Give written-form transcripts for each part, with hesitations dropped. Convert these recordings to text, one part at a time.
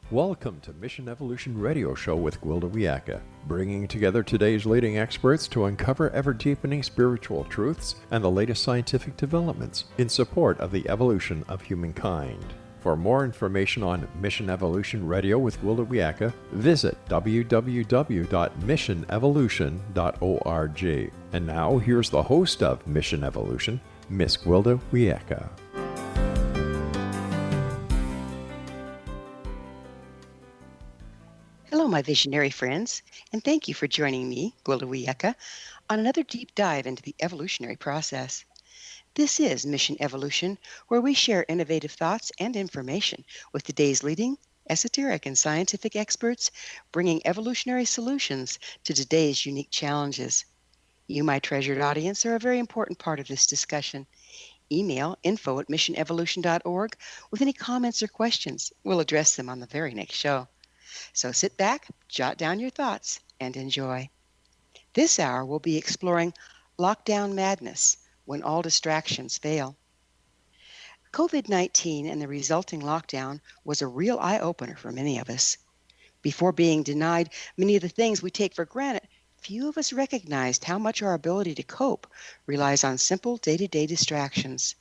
Welcome to Mission Evolution Radio Show with Gwilda Wiyaka, bringing together today's leading experts to uncover ever-deepening spiritual truths and the latest scientific developments in support of the evolution of humankind. For more information on Mission Evolution Radio with Gwilda Wiyaka, visit www.missionevolution.org. And now, here's the host of Mission Evolution, Miss Gwilda Wiyaka. Hello, my visionary friends, and thank you for joining me, Gwilda Wiyaka, on another deep dive into the evolutionary process. This is Mission Evolution, where we share innovative thoughts and information with today's leading esoteric and scientific experts, bringing evolutionary solutions to today's unique challenges. You, my treasured audience, are a very important part of this discussion. Email info@missionevolution.org with any comments or questions. We'll address them on the very next show. So sit back, jot down your thoughts, and enjoy. This hour we'll be exploring lockdown madness when all distractions fail. COVID-19 and the resulting lockdown was a real eye-opener for many of us. Before being denied many of the things we take for granted, few of us recognized how much our ability to cope relies on simple day-to-day distractions.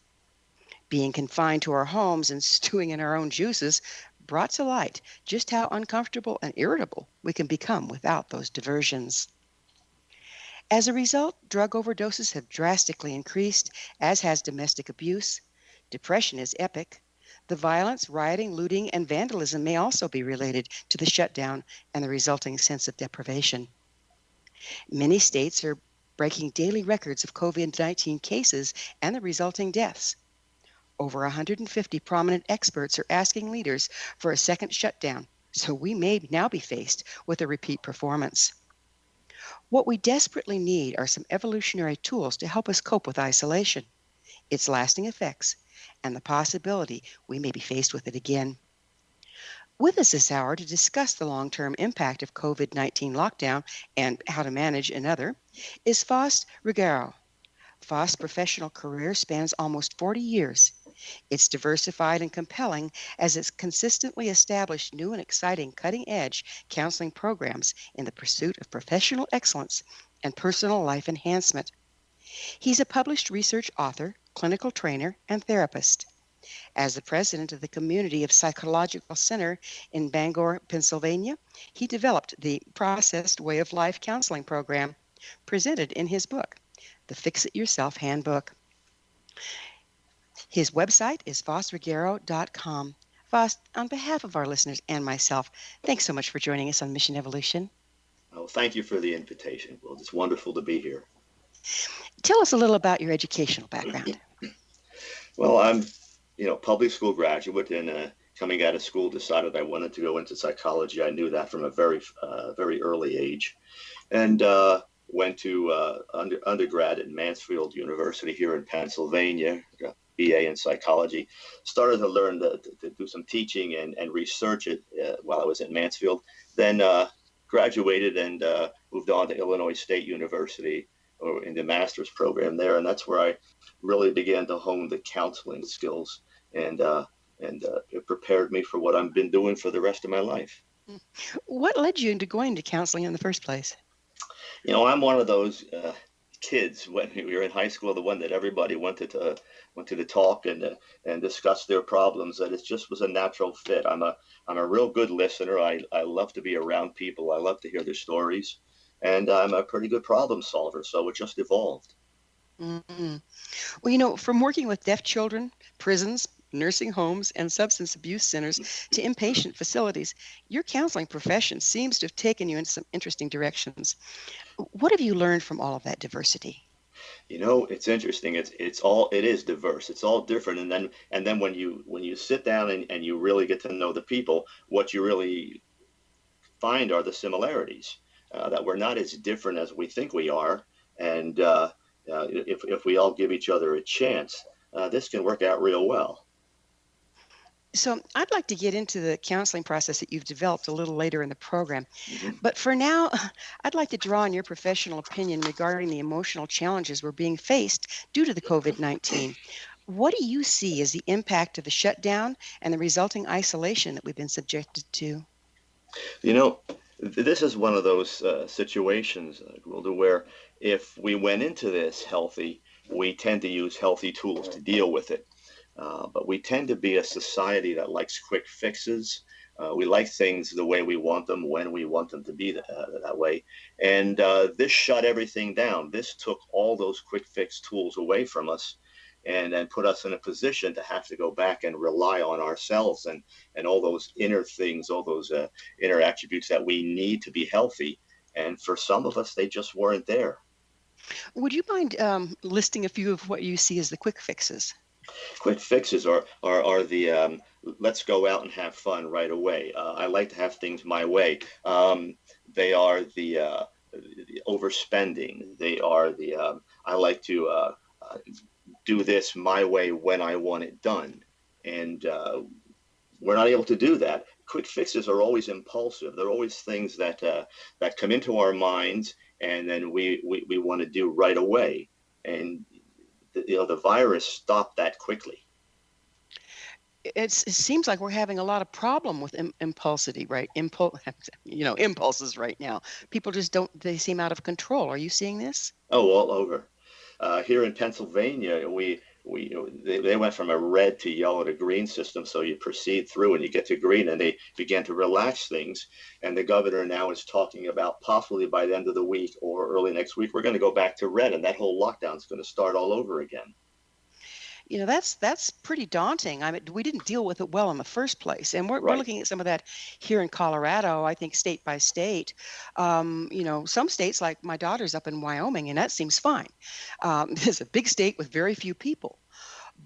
Being confined to our homes and stewing in our own juices brought to light just how uncomfortable and irritable we can become without those diversions. As a result, drug overdoses have drastically increased, as has domestic abuse. Depression is epic. The violence, rioting, looting, and vandalism may also be related to the shutdown and the resulting sense of deprivation. Many states are breaking daily records of COVID-19 cases and the resulting deaths. Over 150 prominent experts are asking leaders for a second shutdown, so we may now be faced with a repeat performance. What we desperately need are some evolutionary tools to help us cope with isolation, its lasting effects, and the possibility we may be faced with it again. With us this hour to discuss the long-term impact of COVID-19 lockdown and how to manage another is Faust Ruggiero. Faust's professional career spans almost 40 years. It's diversified and compelling as it's consistently established new and exciting cutting-edge counseling programs in the pursuit of professional excellence and personal life enhancement. He's a published research author, clinical trainer, and therapist. As the president of the Community of Psychological Center in Bangor, Pennsylvania, he developed the Processed Way of Life counseling program presented in his book, the Fix Yourself Handbook. His website is FaustRuggiero.com. Faust, on behalf of our listeners and myself, thanks so much for joining us on Mission Evolution. Oh, thank you for the invitation. Well, it's wonderful to be here. Tell us a little about your educational background. Well, I'm, public school graduate, and coming out of school, decided I wanted to go into psychology. I knew that from a very early age, and went to undergrad at Mansfield University here in Pennsylvania. BA in psychology, started to learn to do some teaching and research it while I was at Mansfield, then graduated and moved on to Illinois State University or in the master's program there. And that's where I really began to hone the counseling skills and it prepared me for what I've been doing for the rest of my life. What led you into going to counseling in the first place? I'm one of those kids when we were in high school, the one that everybody wanted to talk and discuss their problems. That it just was a natural fit. I'm a real good listener. I love to be around people. I love to hear their stories, and I'm a pretty good problem solver. So it just evolved. Mm-hmm. Well, from working with deaf children, prisons, nursing homes, and substance abuse centers to inpatient facilities, your counseling profession seems to have taken you in some interesting directions. What have you learned from all of that diversity? It's interesting. It is diverse. It's all different. And then when you sit down and you really get to know the people, what you really find are the similarities, that we're not as different as we think we are. And if we all give each other a chance, this can work out real well. So I'd like to get into the counseling process that you've developed a little later in the program. Mm-hmm. But for now, I'd like to draw on your professional opinion regarding the emotional challenges we're being faced due to the COVID-19. What do you see as the impact of the shutdown and the resulting isolation that we've been subjected to? You know, this is one of those situations, Gwilda, where if we went into this healthy, we tend to use healthy tools to deal with it. But we tend to be a society that likes quick fixes. We like things the way we want them, when we want them to be that way. And this shut everything down. This took all those quick fix tools away from us and then put us in a position to have to go back and rely on ourselves and all those inner things, all those inner attributes that we need to be healthy. And for some of us, they just weren't there. Would you mind listing a few of what you see as the quick fixes? Quick fixes are the let's go out and have fun right away. I like to have things my way. They are the overspending. They are the I like to do this my way when I want it done, and we're not able to do that. Quick fixes are always impulsive. They're always things that come into our minds, and then we want to do right away. And the virus stopped that quickly. It seems like we're having a lot of problem with impulsivity, right? Impulses right now. People just don't. They seem out of control. Are you seeing this? Oh, all over. Here in Pennsylvania, they went from a red to yellow to green system. So you proceed through and you get to green, and they began to relax things. And the governor now is talking about possibly by the end of the week or early next week, we're going to go back to red, and that whole lockdown is going to start all over again. That's pretty daunting. I mean, we didn't deal with it well in the first place, and we're Right. looking at some of that here in Colorado. I think state by state. Some states like my daughter's up in Wyoming, and that seems fine. It's a big state with very few people.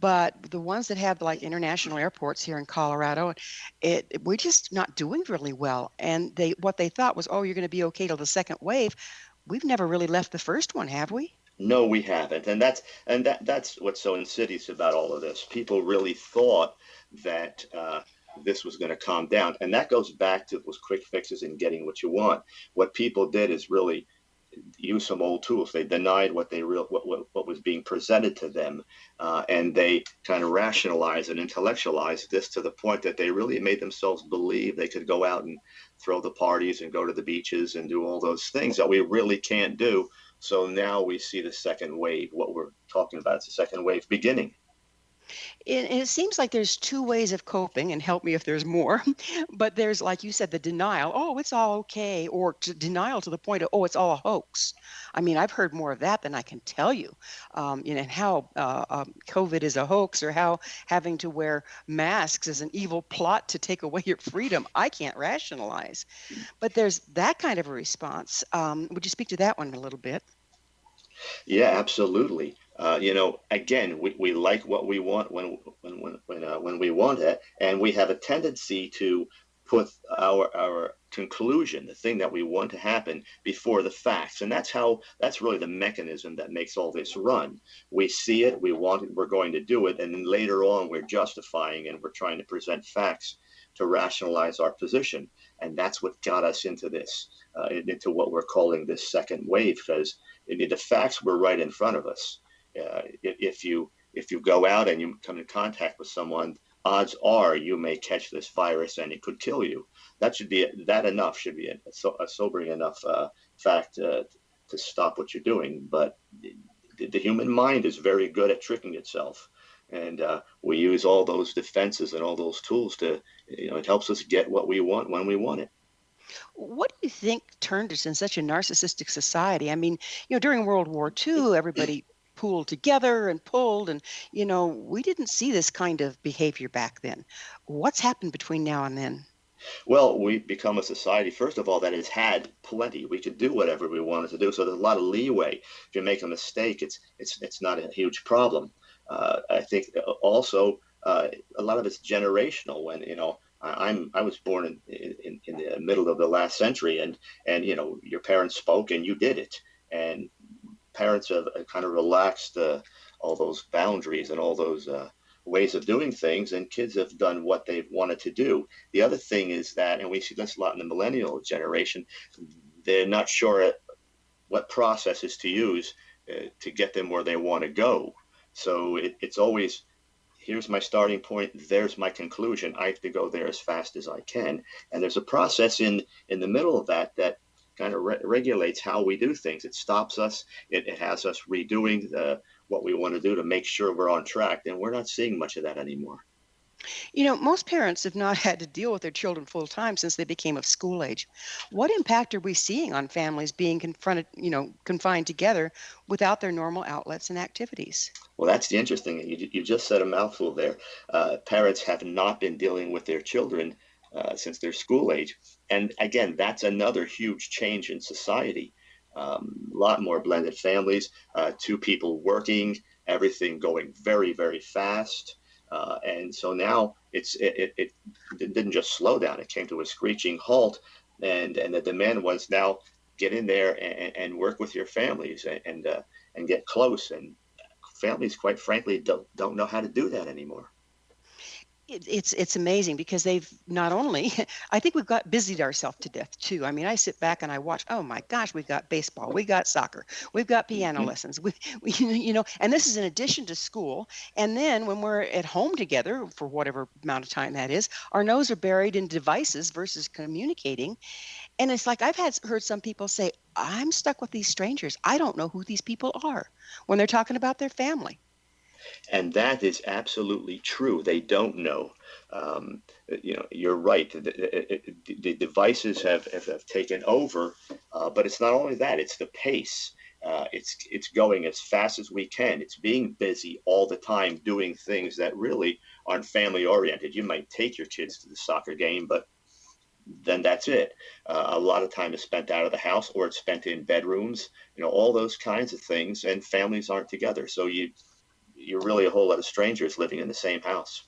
But the ones that have like international airports here in Colorado, we're just not doing really well. And what they thought was, oh, you're going to be okay till the second wave. We've never really left the first one, have we? No, we haven't, and that's what's so insidious about all of this. People really thought that this was going to calm down, and that goes back to those quick fixes and getting what you want. What people did is really use some old tools. They denied what was being presented to them, and they kind of rationalized and intellectualized this to the point that they really made themselves believe they could go out and throw the parties and go to the beaches and do all those things that we really can't do. So now we see the second wave. What we're talking about is the second wave beginning. And it seems like there's two ways of coping, and help me if there's more. But there's, like you said, the denial. Oh, it's all okay, or denial to the point of, oh, it's all a hoax. I mean, I've heard more of that than I can tell you. And how COVID is a hoax, or how having to wear masks is an evil plot to take away your freedom. I can't rationalize. But there's that kind of a response. Would you speak to that one a little bit? Yeah, absolutely. Again, we like what we want when we want it, and we have a tendency to put our conclusion, the thing that we want to happen, before the facts, and that's really the mechanism that makes all this run. We see it, we want it, we're going to do it, and then later on we're justifying and we're trying to present facts to rationalize our position, and that's what got us into this, into what we're calling this second wave, because the facts were right in front of us. If you go out and you come in contact with someone, odds are you may catch this virus and it could kill you. That enough should be a sobering enough fact to stop what you're doing. But the human mind is very good at tricking itself, and we use all those defenses and all those tools to, it helps us get what we want when we want it. What do you think turned us in such a narcissistic society? I mean, during World War II, everybody pooled together and pulled, and, we didn't see this kind of behavior back then. What's happened between now and then? Well, we become a society, first of all, that has had plenty. We could do whatever we wanted to do, so there's a lot of leeway. If you make a mistake, it's not a huge problem. I think also a lot of it's generational. When I was born in the middle of the last century, and your parents spoke and you did it, and parents have kind of relaxed all those boundaries and all those ways of doing things, and kids have done what they've wanted to do. The other thing is that, and we see this a lot in the millennial generation, they're not sure what processes to use to get them where they want to go. So it's always here's my starting point, there's my conclusion. I have to go there as fast as I can. And there's a process in the middle of that kind of regulates how we do things. It stops us. It has us redoing what we want to do to make sure we're on track. And we're not seeing much of that anymore. Most parents have not had to deal with their children full time since they became of school age. What impact are we seeing on families being confined together without their normal outlets and activities? Well, that's the interesting. You just said a mouthful there. Parents have not been dealing with their children since their school age. And again, that's another huge change in society. A lot more blended families, two people working, everything going very, very fast. And so now it didn't just slow down, it came to a screeching halt. And the demand was now get in there and work with your families and get close. And families, quite frankly, don't know how to do that anymore. It's amazing because they've not only I think we've got busied ourselves to death too. I mean, I sit back and I watch, oh my gosh, we've got baseball, we got soccer, we've got piano Mhm. lessons, we and this is in addition to school. And then when we're at home together for whatever amount of time that is, our nose are buried in devices versus communicating. And it's like heard some people say, I'm stuck with these strangers, I don't know who these people are, when they're talking about their family. And that is absolutely true. They don't know. You're right. The devices have taken over, but it's not only that. It's the pace. It's going as fast as we can. It's being busy all the time, doing things that really aren't family oriented. You might take your kids to the soccer game, but then that's it. A lot of time is spent out of the house, or it's spent in bedrooms. All those kinds of things, and families aren't together. So you're really a whole lot of strangers living in the same house.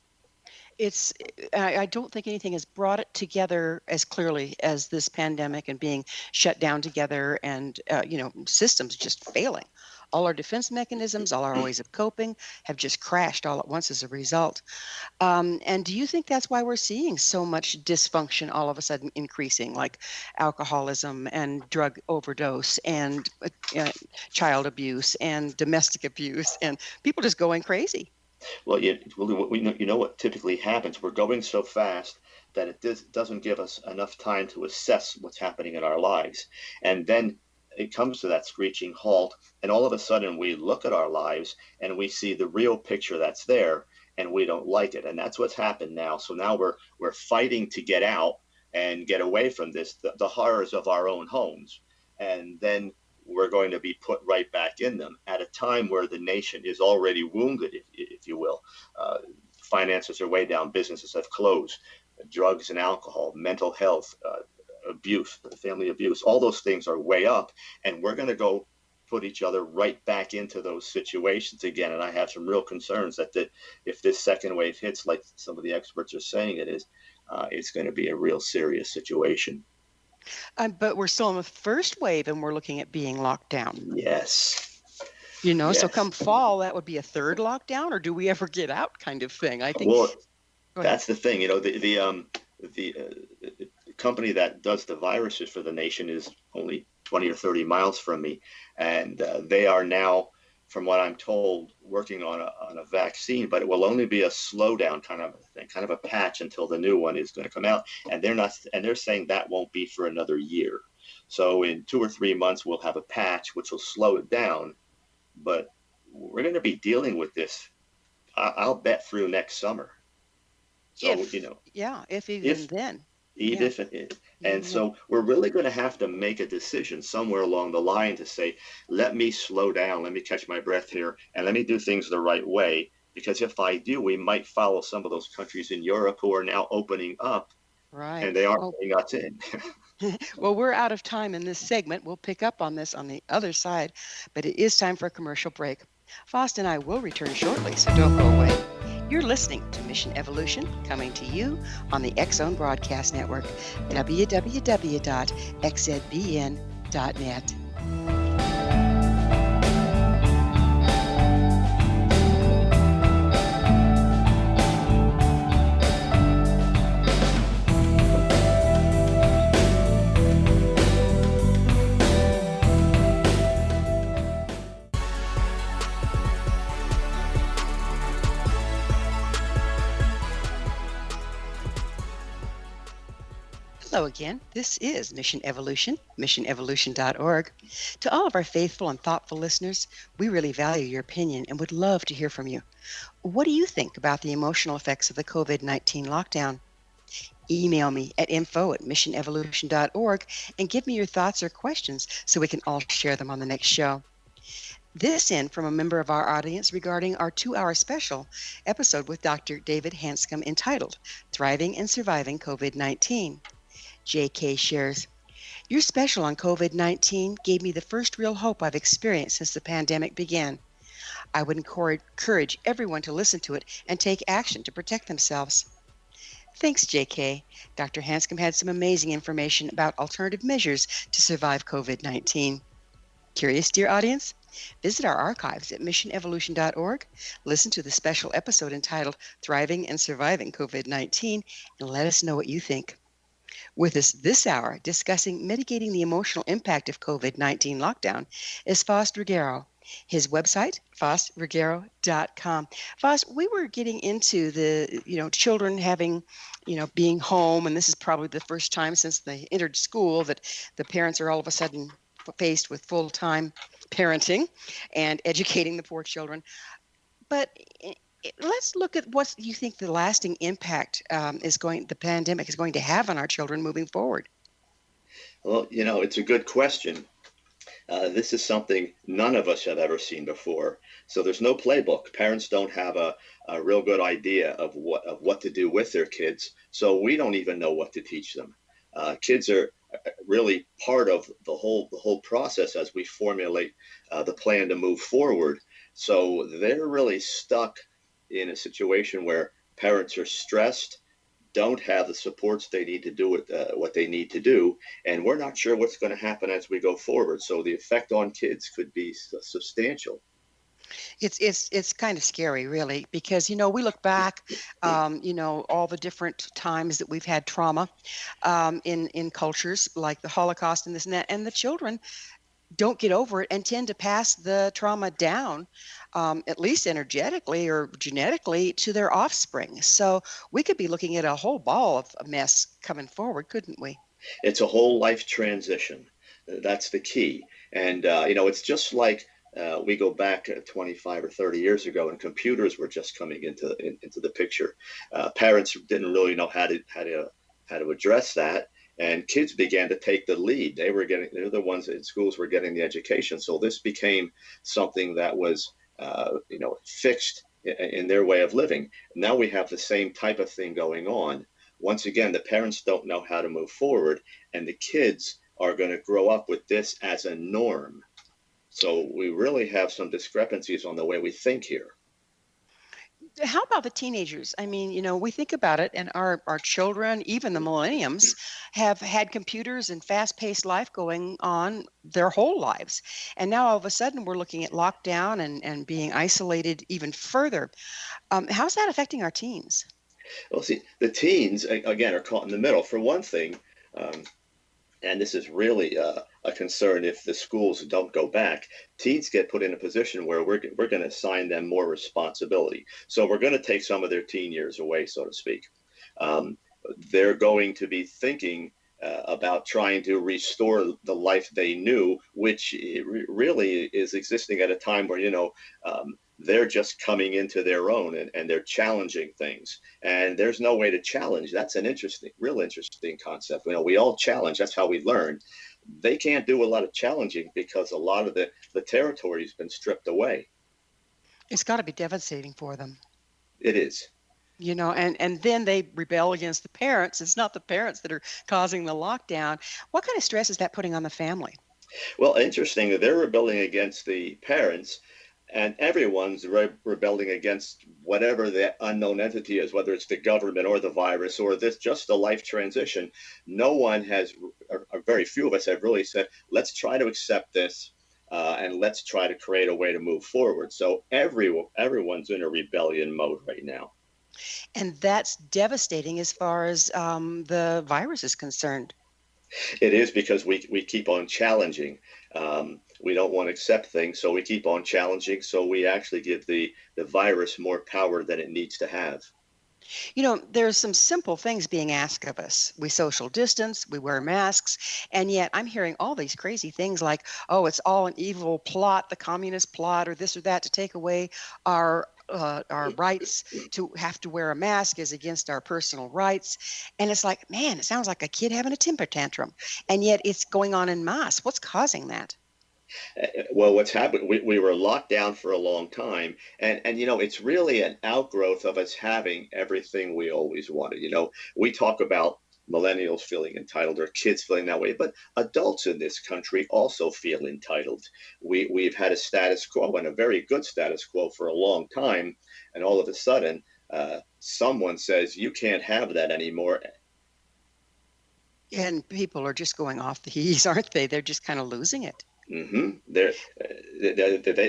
It's I don't think anything has brought it together as clearly as this pandemic and being shut down together, and systems just failing. All our defense mechanisms, all our ways of coping have just crashed all at once as a result. And do you think that's why we're seeing so much dysfunction all of a sudden increasing, like alcoholism and drug overdose and child abuse and domestic abuse and people just going crazy? Well, you know what typically happens. We're going so fast that doesn't give us enough time to assess what's happening in our lives. And then it comes to that screeching halt, and all of a sudden we look at our lives and we see the real picture that's there, and we don't like it. And that's what's happened now. So now we're fighting to get out and get away from the horrors of our own homes. And then we're going to be put right back in them at a time where the nation is already wounded, if you will. Finances are way down, businesses have closed, drugs and alcohol, mental health, abuse, family abuse, all those things are way up, and we're going to go put each other right back into those situations again. And I have some real concerns that if this second wave hits, like some of the experts are saying it is, it's going to be a real serious situation. But we're still in the first wave and we're looking at being locked down. Yes. So Yes. come fall, that would be a third lockdown, or do we ever get out kind of thing? I think. Well, Go ahead. that's the thing. The company that does the viruses for the nation is only 20 or 30 miles from me, and they are now, from what I'm told, working on a vaccine, but it will only be a slowdown kind of thing, kind of a patch until the new one is going to come out. And they're saying that won't be for another year. So in 2 or 3 months, we'll have a patch which will slow it down, but we're going to be dealing with this, I'll bet, through next summer. So, if even if then. even Yeah. if it, and so we're really going to have to make a decision somewhere along the line to say, let me slow down, let me catch my breath here, and let me do things the right way. Because if I do, we might follow some of those countries in Europe who are now opening up, Right. and they aren't Well, letting us in. well, we're out of time in this segment. We'll pick up on this on the other side, but it is time for a commercial break. Faust and I will return shortly, so don't go away. You're listening to Mission Evolution, coming to you on the X Zone Broadcast Network, www.xzbn.net. Hello again. This is Mission Evolution, missionevolution.org. To all of our faithful and thoughtful listeners, we really value your opinion and would love to hear from you. What do you think about the emotional effects of the COVID-19 lockdown? Email me at info@missionevolution.org and give me your thoughts or questions so we can all share them on the next show. This in from a member of our audience regarding our 2-hour special episode with Dr. David Hanscom entitled Thriving and Surviving COVID-19. JK shares, your special on COVID-19 gave me the first real hope I've experienced since the pandemic began. I would encourage everyone to listen to it and take action to protect themselves. Thanks, JK. Dr. Hanscom had some amazing information about alternative measures to survive COVID-19. Curious, dear audience? Visit our archives at missionevolution.org, listen to the special episode entitled Thriving and Surviving COVID-19, and let us know what you think. With us this hour discussing mitigating the emotional impact of COVID-19 lockdown is Faust Ruggiero. His website, faustruggiero.com. Faust, we were getting into the, children having, being home, and this is probably the first time since they entered school that the parents are all of a sudden faced with full-time parenting and educating the poor children. But let's look at what you think the lasting impact the pandemic is going to have on our children moving forward. Well, it's a good question. This is something none of us have ever seen before. So there's no playbook. Parents don't have a real good idea of what to do with their kids. So we don't even know what to teach them. Kids are really part of the whole process as we formulate the plan to move forward. So they're really stuck in a situation where parents are stressed, don't have the supports they need to do what they need to do, and we're not sure what's going to happen as we go forward. So the effect on kids could be substantial. It's kind of scary, really, because we look back, all the different times that we've had trauma in cultures like the Holocaust and this and that, and the children don't get over it and tend to pass the trauma down, at least energetically or genetically, to their offspring. So we could be looking at a whole ball of a mess coming forward, couldn't we? It's a whole life transition. That's the key. And, it's just like we go back 25 or 30 years ago and computers were just coming into the picture. Parents didn't really know how to address that. And kids began to take the lead. They're the ones in schools were getting the education. So this became something that was, fixed in their way of living. Now we have the same type of thing going on. Once again, the parents don't know how to move forward, and the kids are going to grow up with this as a norm. So we really have some discrepancies on the way we think here. How about the teenagers? I mean, we think about it, and our children, even the millenniums, have had computers and fast-paced life going on their whole lives. And now all of a sudden we're looking at lockdown and being isolated even further. How's that affecting our teens? Well, see, the teens, again, are caught in the middle. For one thing, and this is really a concern if the schools don't go back, teens get put in a position where we're going to assign them more responsibility. So we're going to take some of their teen years away, so to speak. They're going to be thinking about trying to restore the life they knew, which really is existing at a time where, they're just coming into their own and they're challenging things. And there's no way to challenge. That's an real interesting concept. We all challenge. That's how we learn. They can't do a lot of challenging because a lot of the territory has been stripped away. It's got to be devastating for them. It is. And then they rebel against the parents. It's not the parents that are causing the lockdown. What kind of stress is that putting on the family? Well, interesting that they're rebelling against the parents, and everyone's rebelling against whatever the unknown entity is, whether it's the government or the virus or just a life transition. No one has, or very few of us have really said, let's try to accept this and let's try to create a way to move forward. So everyone's in a rebellion mode right now. And that's devastating as far as the virus is concerned. It is, because we keep on challenging. We don't want to accept things, so we keep on challenging. So we actually give the virus more power than it needs to have. There's some simple things being asked of us. We social distance, we wear masks, and yet I'm hearing all these crazy things like, oh, it's all an evil plot, the communist plot, or this or that to take away our rights to have to wear a mask is against our personal rights. And it's like, man, it sounds like a kid having a temper tantrum. And yet it's going on en masse. What's causing that? Well, what's happened, we were locked down for a long time. And, it's really an outgrowth of us having everything we always wanted. We talk about millennials feeling entitled or kids feeling that way, but adults in this country also feel entitled. We've had a status quo and a very good status quo for a long time. And all of a sudden, someone says, you can't have that anymore. And people are just going off the ease, aren't they? They're just kind of losing it. There,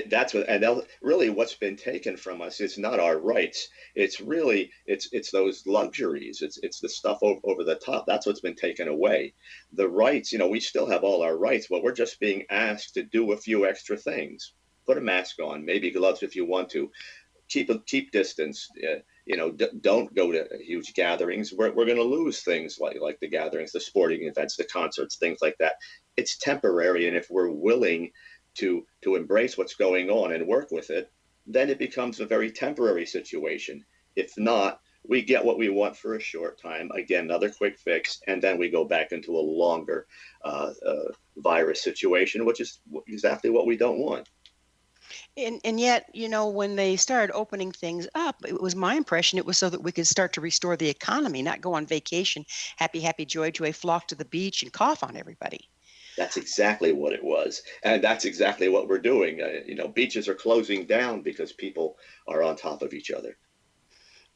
that's what, and really what's been taken from us. It's not our rights. It's really it's those luxuries. It's the stuff over the top. That's what's been taken away. The rights, we still have all our rights, but we're just being asked to do a few extra things. Put a mask on, maybe gloves if you want to. Keep distance. Don't go to huge gatherings. We're going to lose things like the gatherings, the sporting events, the concerts, things like that. It's temporary, and if we're willing to embrace what's going on and work with it, then it becomes a very temporary situation. If not, we get what we want for a short time. Again, another quick fix, and then we go back into a longer virus situation, which is exactly what we don't want. And yet, when they started opening things up, it was my impression it was so that we could start to restore the economy, not go on vacation, happy, happy, joy, joy, flock to the beach and cough on everybody. That's exactly what it was. And that's exactly what we're doing. Beaches are closing down because people are on top of each other.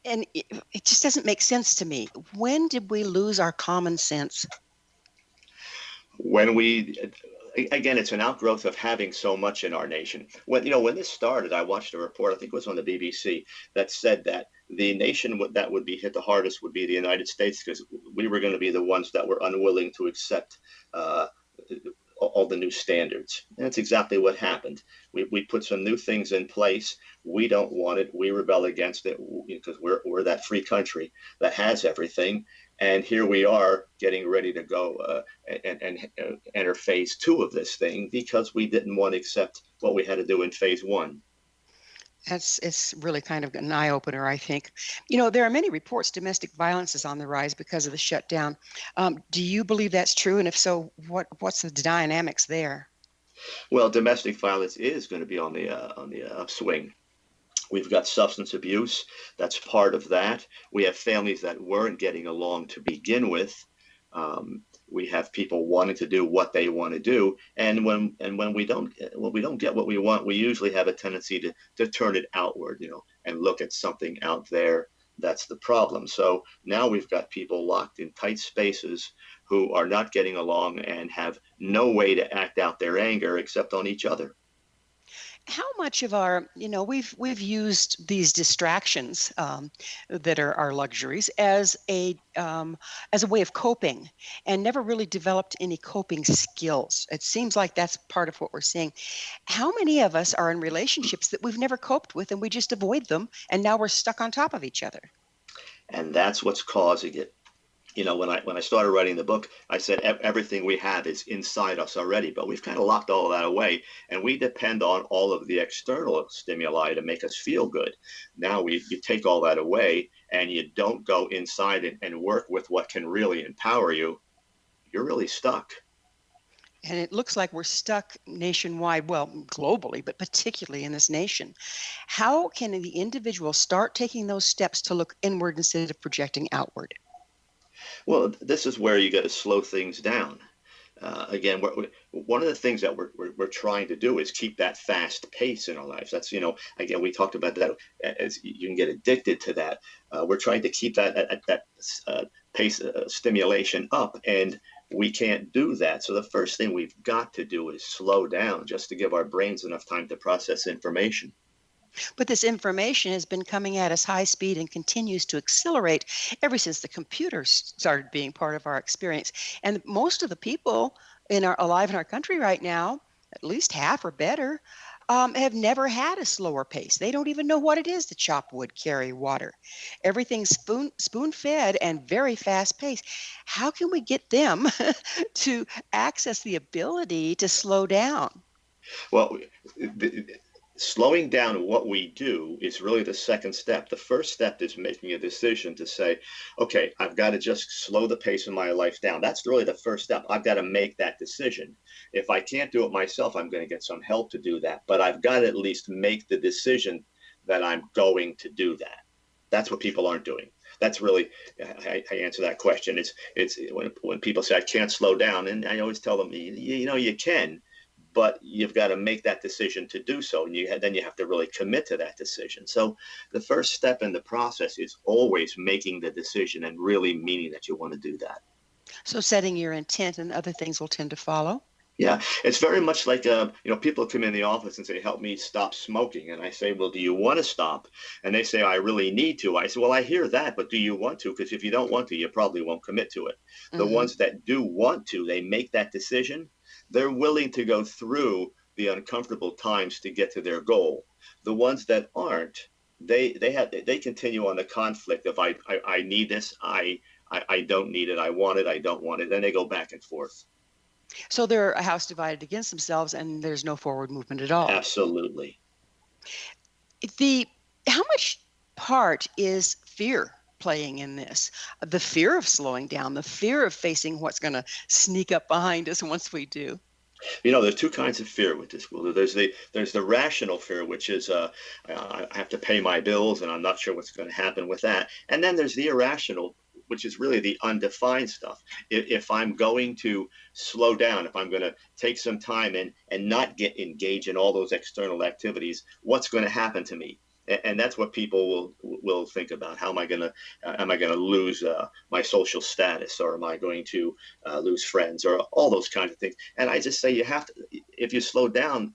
And it just doesn't make sense to me. When did we lose our common sense? Again, it's an outgrowth of having so much in our nation. When this started, I watched a report, I think it was on the BBC, that said that the nation that would be hit the hardest would be the United States, because we were going to be the ones that were unwilling to accept all the new standards. And that's exactly what happened. We put some new things in place. We don't want it. We rebel against it because we're that free country that has everything. And here we are getting ready to go and enter phase 2 of this thing because we didn't want to accept what we had to do in phase 1. It's really kind of an eye opener, I think. There are many reports domestic violence is on the rise because of the shutdown. Do you believe that's true? And if so, what's the dynamics there? Well, domestic violence is going to be on the upswing. We've got substance abuse. That's part of that. We have families that weren't getting along to begin with. We have people wanting to do what they want to do, and when we don't get what we want, we usually have a tendency to turn it outward, and look at something out there. That's the problem. So now we've got people locked in tight spaces who are not getting along and have no way to act out their anger except on each other. How much of our, we've used these distractions that are our luxuries as a way of coping, and never really developed any coping skills. It seems like that's part of what we're seeing. How many of us are in relationships that we've never coped with, and we just avoid them, and now we're stuck on top of each other? And that's what's causing it. When I started writing the book, I said everything we have is inside us already, but we've kind of locked all of that away, and we depend on all of the external stimuli to make us feel good. Now you take all that away, and you don't go inside and work with what can really empower you. You're really stuck. And it looks like we're stuck nationwide, well, globally, but particularly in this nation. How can the individual start taking those steps to look inward instead of projecting outward? Well, this is where you got to slow things down. Again, one of the things that we're trying to do is keep that fast pace in our lives. That's, again, we talked about that as you can get addicted to that. We're trying to keep that pace stimulation up, and we can't do that. So the first thing we've got to do is slow down just to give our brains enough time to process information. But this information has been coming at us high speed and continues to accelerate ever since the computers started being part of our experience. And most of the people alive in our country right now, at least half or better, have never had a slower pace. They don't even know what it is to chop wood, carry water. Everything's spoon fed and very fast paced. How can we get them to access the ability to slow down? Well, the, slowing down what we do is really the second step. The first step is making a decision to say, okay, I've got to just slow the pace of my life down. That's really the first step. I've got to make that decision. If I can't do it myself, I'm going to get some help to do that. But I've got to at least make the decision that I'm going to do that. That's what people aren't doing. That's really, I answer that question. It's when people say I can't slow down, and I always tell them, you know, you can, but you've got to make that decision to do so, and then you have to really commit to that decision. So the first step in the process is always making the decision and really meaning that you want to do that. So setting your intent and other things will tend to follow. Yeah, it's very much like people come in the office and say, "Help me stop smoking," and I say, "Well, do you want to stop?" And they say, "I really need to." I say, "Well, I hear that, but do you want to? Because if you don't want to, you probably won't commit to it." The Hmm. ones that do want to, they make that decision. They're willing to go through the uncomfortable times to get to their goal. The ones that aren't, they continue on the conflict of I need this, I don't need it, I want it, I don't want it. Then they go back and forth. So they're a house divided against themselves, and there's no forward movement at all. Absolutely. The How much part is fear playing in this? The fear of slowing down, the fear of facing what's going to sneak up behind us once we do. You know, there's two kinds of fear with this. Well, there's the rational fear, which is I have to pay my bills, and I'm not sure what's going to happen with that. And then there's the irrational, which is really the undefined stuff. If I'm going to slow down, if I'm going to take some time and not get engaged in all those external activities, what's going to happen to me? And that's what people will think about. How am I going to lose my social status, or am I going to lose friends, or all those kinds of things? And I just say you have to, if you slow down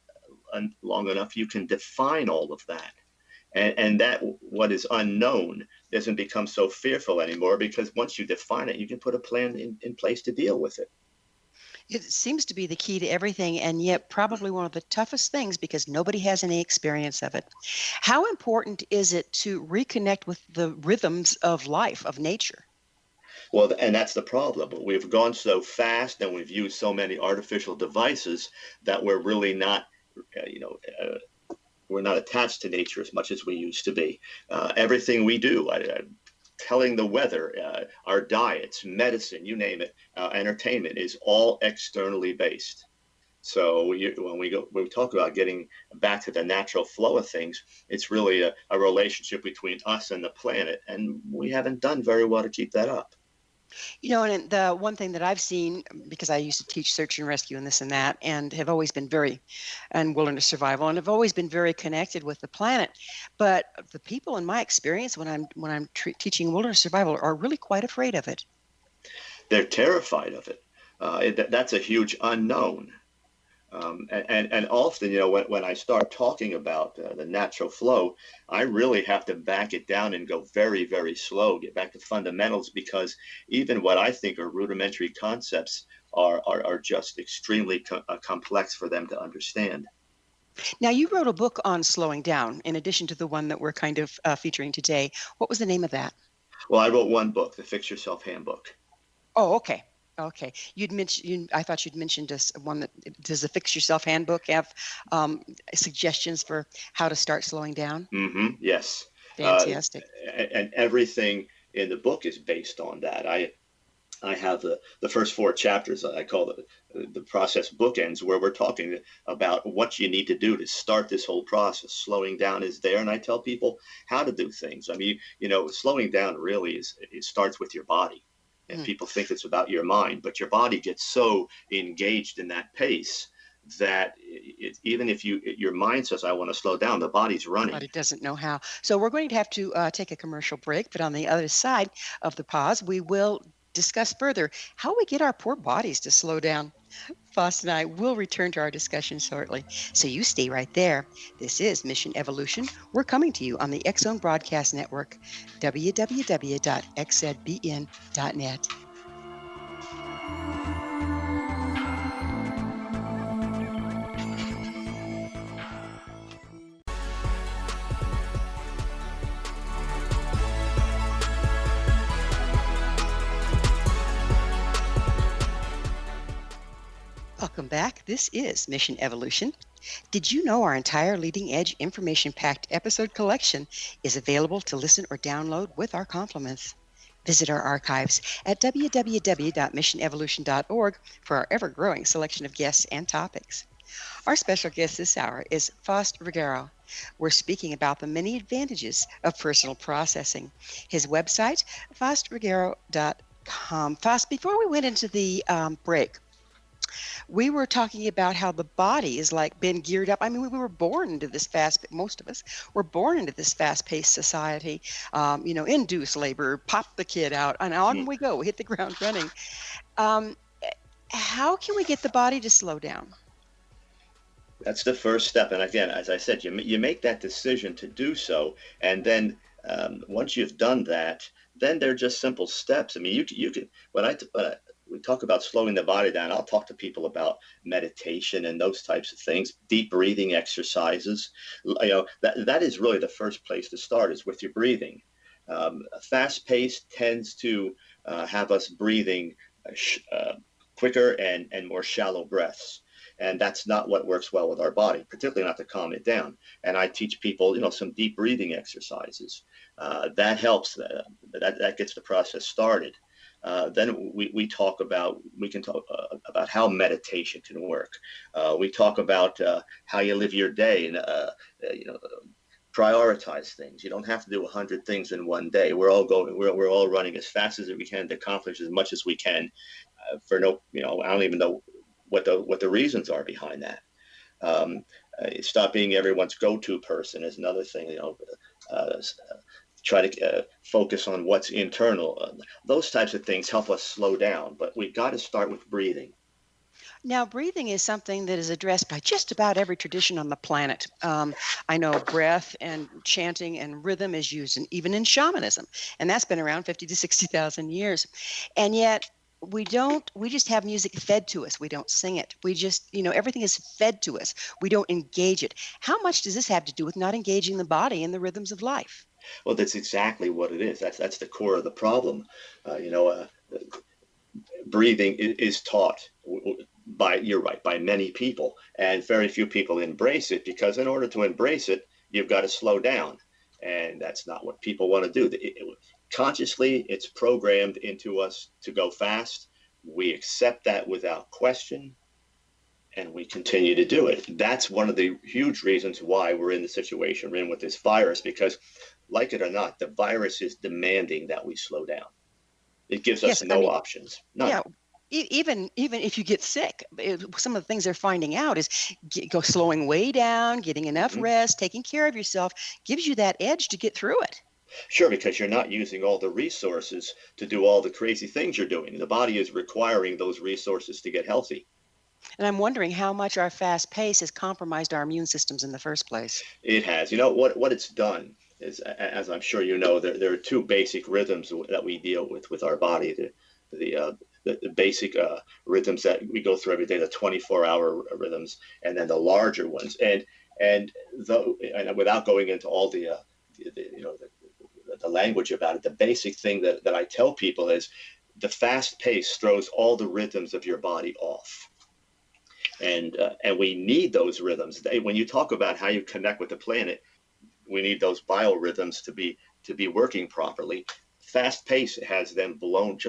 long enough, you can define all of that, and that what is unknown doesn't become so fearful anymore, because once you define it, you can put a plan in place to deal with it. It seems to be the key to everything, and yet probably one of the toughest things because nobody has any experience of it. How important is it to reconnect with the rhythms of life, of nature? Well, and that's the problem. We've gone so fast and we've used so many artificial devices that we're really not, uh, you know, uh, we're not attached to nature as much as we used to be. Everything we do, telling the weather, our diets, medicine, you name it, entertainment is all externally based. So when we talk about getting back to the natural flow of things, it's really a relationship between us and the planet, and we haven't done very well to keep that up. And the one thing that I've seen, because I used to teach search and rescue and this and that, and have always been and wilderness survival, and have always been very connected with the planet. But the people in my experience, when I'm teaching wilderness survival, are really quite afraid of it. They're terrified of it. That's a huge unknown. And often, when I start talking about the natural flow, I really have to back it down and go very, very slow, get back to fundamentals, because even what I think are rudimentary concepts are just extremely complex for them to understand. Now, you wrote a book on slowing down, in addition to the one that we're kind of featuring today. What was the name of that? Well, I wrote one book, the Fix Yourself Handbook. Oh, okay. Okay. I thought you'd mentioned one that does the Fix Yourself Handbook have suggestions for how to start slowing down? Yes. Uh, Fantastic. and everything in the book is based on that. I have the first four chapters. I call the process bookends, where we're talking about what you need to do to start this whole process. Slowing down is there, and I tell people how to do things. I mean, slowing down really it starts with your body, and Mm. people think it's about your mind, but your body gets so engaged in that pace that even if your mind says I want to slow down, the body's But running. it doesn't know how. So we're going to have to take a commercial break, but on the other side of the pause, we will discuss further how we get our poor bodies to slow down. Faust and I will return to our discussion shortly. So you stay right there. This is Mission Evolution. We're coming to you on the X Zone Broadcast Network, www.xzbn.net. This is Mission Evolution. Did you know our entire leading edge information packed episode collection is available to listen or download with our compliments? Visit our archives at www.missionevolution.org for our ever growing selection of guests and topics. Our special guest this hour is Faust Ruggiero. We're speaking about the many advantages of personal processing. His website, faustruggiero.com. Faust, before we went into the break, we were talking about how the body is like been geared up. I mean, we were born into this most of us were born into this fast-paced society, induced labor, pop the kid out, and on we go, hit the ground running. How can we get the body to slow down? That's the first step. And again, as I said, you make that decision to do so. And then once you've done that, then they're just simple steps. I mean, you can, we talk about slowing the body down, I'll talk to people about meditation and those types of things, deep breathing exercises. That is really the first place to start, is with your breathing. Fast pace tends to have us breathing quicker and more shallow breaths. And that's not what works well with our body, particularly not to calm it down. And I teach people, some deep breathing exercises. That helps. That gets the process started. Then we can talk about how meditation can work. We talk about how you live your day and prioritize things. You don't have to do 100 things in one day. We're all running as fast as we can to accomplish as much as we can. I don't even know what the reasons are behind that. Stop being everyone's go-to person is another thing. Try to focus on what's internal. Those types of things help us slow down, but we've got to start with breathing. Now, breathing is something that is addressed by just about every tradition on the planet. I know breath and chanting and rhythm is used even in shamanism, and that's been around 50 to 60,000 years. And yet, we just have music fed to us. We don't sing it. We just, everything is fed to us. We don't engage it. How much does this have to do with not engaging the body in the rhythms of life? Well, that's exactly what it is. That's the core of the problem. Breathing is taught by many people, and very few people embrace it, because in order to embrace it, you've got to slow down. And that's not what people want to do. Consciously, it's programmed into us to go fast. We accept that without question, and we continue to do it. That's one of the huge reasons why we're in the situation we're in with this virus, because, like it or not, the virus is demanding that we slow down. It gives us no options. None. Yeah. Even if you get sick, some of the things they're finding out is slowing way down, getting enough rest, taking care of yourself gives you that edge to get through it. Sure, because you're not using all the resources to do all the crazy things you're doing. The body is requiring those resources to get healthy. And I'm wondering how much our fast pace has compromised our immune systems in the first place. It has. What it's done is, as I'm sure you know, there are two basic rhythms that we deal with our body. The basic rhythms that we go through every day, the 24-hour rhythms, and then the larger ones. And without going into all the language about it, the basic thing that I tell people is the fast pace throws all the rhythms of your body off. And we need those rhythms. When you talk about how you connect with the planet, we need those biorhythms to be working properly. Fast pace has them blown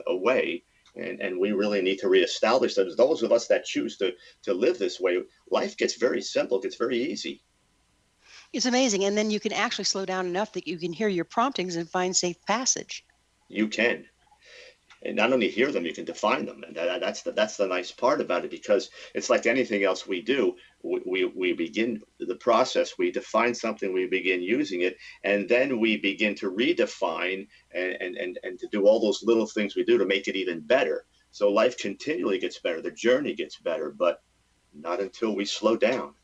away. And we really need to reestablish them. Those of us that choose to live this way, life gets very simple, gets very easy. It's amazing. And then you can actually slow down enough that you can hear your promptings and find safe passage. You can. And not only hear them, you can define them. And that's the nice part about it, because it's like anything else we do. We begin the process, we define something, we begin using it, and then we begin to redefine and to do all those little things we do to make it even better. So life continually gets better. The journey gets better, but not until we slow down.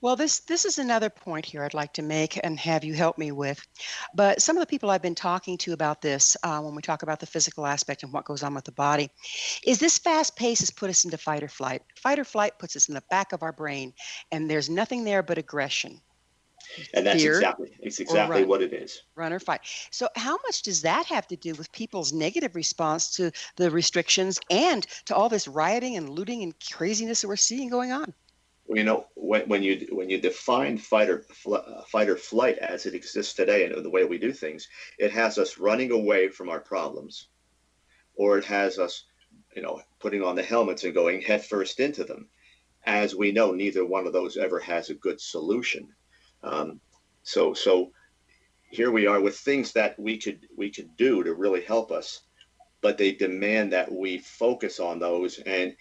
Well, this is another point here I'd like to make and have you help me with. But some of the people I've been talking to about this, when we talk about the physical aspect and what goes on with the body, is this fast pace has put us into fight or flight. Fight or flight puts us in the back of our brain, and there's nothing there but aggression. And that's Fear or exactly run. what it is. Run or fight. So, how much does that have to do with people's negative response to the restrictions and to all this rioting and looting and craziness that we're seeing going on? Well, when you define fight or flight as it exists today and the way we do things, it has us running away from our problems, or it has us, putting on the helmets and going headfirst into them. As we know, neither one of those ever has a good solution. Um, so here we are with things that we could do to really help us, but they demand that we focus on those and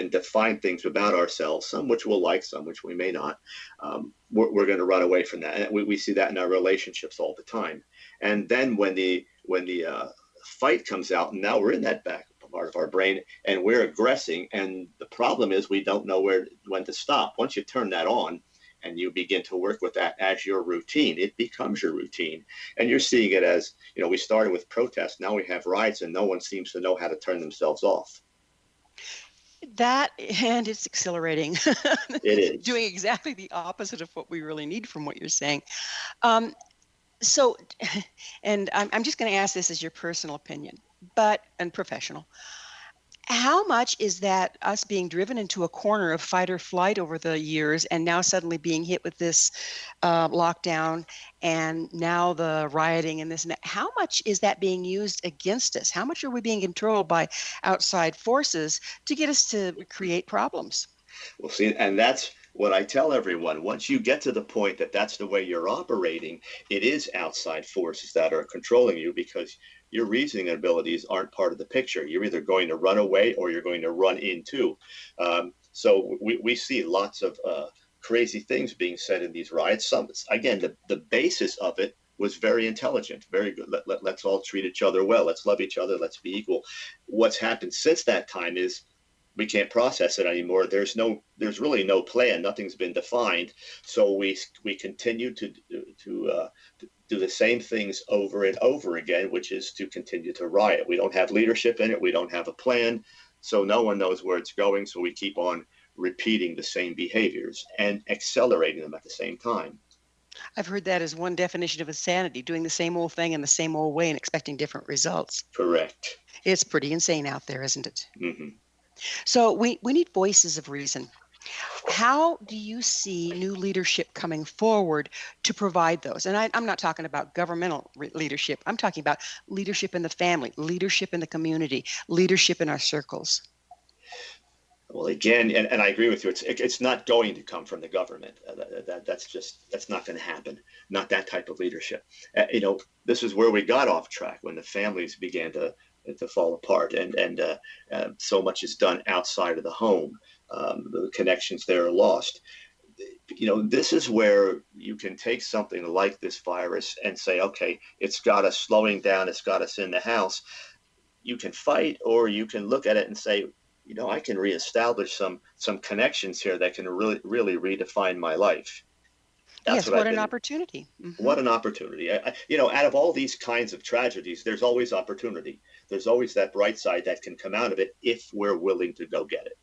define things about ourselves, some which we'll like, some which we may not. We're going to run away from that, and we see that in our relationships all the time. And then when the fight comes out, and now we're in that back part of our brain, and we're aggressing, and the problem is we don't know when to stop. Once you turn that on, and you begin to work with that as your routine, it becomes your routine. And you're seeing it as, we started with protests, now we have riots, and no one seems to know how to turn themselves off. That, and it's exhilarating. It is. Doing exactly the opposite of what we really need from what you're saying. Um, so, and I'm just going to ask this as your personal opinion, and professional. How much is that us being driven into a corner of fight or flight over the years, and now suddenly being hit with this lockdown, and now the rioting and this and that? How much is that being used against us? How much are we being controlled by outside forces to get us to create problems? Well, see, and that's what I tell everyone. Once you get to the point that that's the way you're operating, it is outside forces that are controlling you, because your reasoning abilities aren't part of the picture. You're either going to run away or you're going to run into. So we see lots of crazy things being said in these riots. Some, again, the basis of it was very intelligent, very good. Let's all treat each other well. Let's love each other. Let's be equal. What's happened since that time is we can't process it anymore. There's really no plan. Nothing's been defined. So we continue to do the same things over and over again, which is to continue to riot. We don't have leadership in it. We don't have a plan. So no one knows where it's going. So we keep on repeating the same behaviors and accelerating them at the same time. I've heard that as one definition of insanity, doing the same old thing in the same old way and expecting different results. Correct. It's pretty insane out there, isn't it? Mm-hmm. So we need voices of reason. How do you see new leadership coming forward to provide those? And I'm not talking about governmental leadership. I'm talking about leadership in the family, leadership in the community, leadership in our circles. Well, again, and I agree with you. It's not going to come from the government. That's not going to happen. Not that type of leadership. This is where we got off track when the families began to fall apart, and so much is done outside of the home. The connections there are lost. This is where you can take something like this virus and say, okay, it's got us slowing down, it's got us in the house. You can fight, or you can look at it and say, I can reestablish some connections here that can really, really redefine my life. That's yes, what an opportunity. Mm-hmm. What an opportunity. Out of all these kinds of tragedies, there's always opportunity. There's always that bright side that can come out of it if we're willing to go get it.